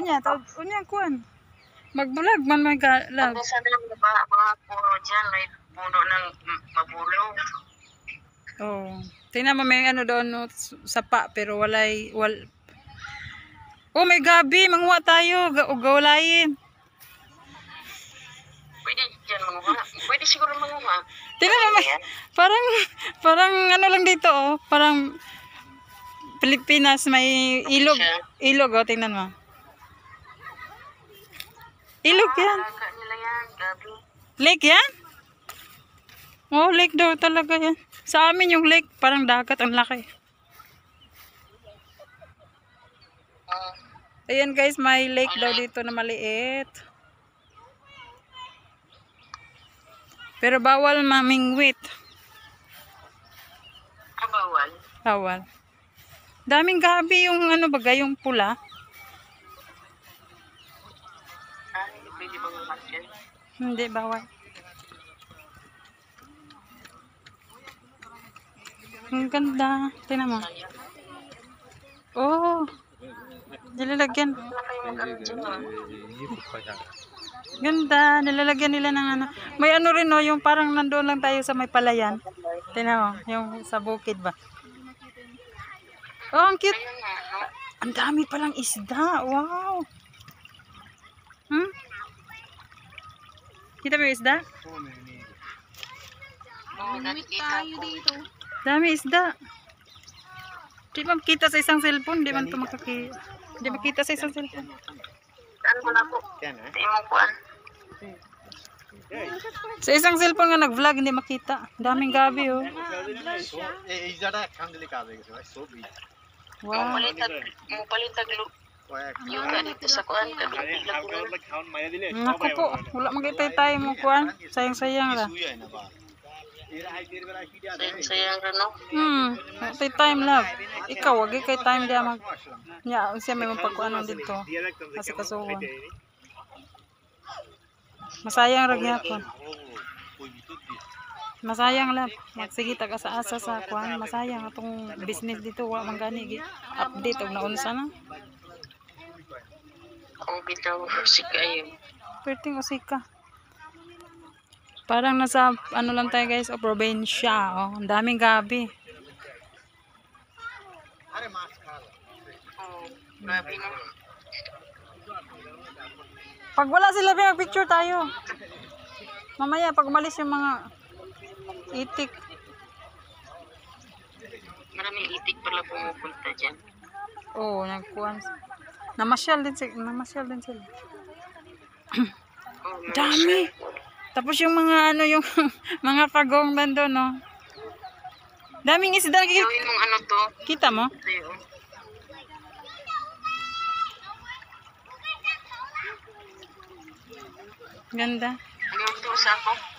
niya. Unya kuan. Magbulag man may galag. Ano sa mga puno dyan, may puno ng mabulong. Oh. Tingnan mo may ano doon no, sapa pero Oh, may gabi, manguha tayo, gawlayin. Pwede dyan manguha. Pwede siguro manguha. Tingnan mo, parang ano lang dito oh, parang Pilipinas may ilog. Ilog oh, tingnan mo. Ilog yan. Nila yan, gabi. Lake yan? Oh, lake daw talaga yan. Sa amin yung lake, parang dagat ang laki. Ayan guys, may lake daw dito na maliit. Pero bawal mamingwit. Bawal? Bawal. Daming gabi yung ano baga, yung pula. Hindi pwede manguha dyan. Hindi, bawal. Ang ganda. Tingnan mo. Oh. Nilalagyan. Ganda. Nilalagyan nila ng ano. May ano rin no, yung parang nandoon lang tayo sa may palayan. Tingnan mo, yung sa bukid ba. Oh, ang cute. Ang dami palang isda. Wow. Hmm? Kita mo yung isda? Tayo dito. Dami isda. Di ba makita sa isang cellphone? Di ba ito Di makita sa isang cellphone? Saan mo na po? Sa imong kuan. Sa isang cellphone nga nag-vlog, hindi makita. Daming gabi oh. Wow. Mupalitag yung dito sa kuan. Naku po, wala magkita tayo mo kuan. Sayang-sayang ra. Sayang rin, no? Tay time love. Ikaw, wag kay time dia mag. Nya, siya may mapagkuanon dito. Kasi kasuwan. Masayang ra gyapon. Masayang lab. Magsige ta ka sa asa sa kuan. Masayang atong business dito wa man gani update og naunsa na. Kung bitaw sika yun. Perting usika. Parang nasa ano lang tayo guys, o probinsya. Oh, ang daming gabi. Grabe na. Pag wala sila, picture tayo. Mamaya, pag umalis yung mga itik. Maraming itik pala pumupunta dyan. Oo, nagkuhan. Namasyal din sila. Dami. Tapos yung mga ano, yung mga pagong nandun, no? Daming isda. Gawin mong ano to? Kita mo? Ganda. Ano to sa ako?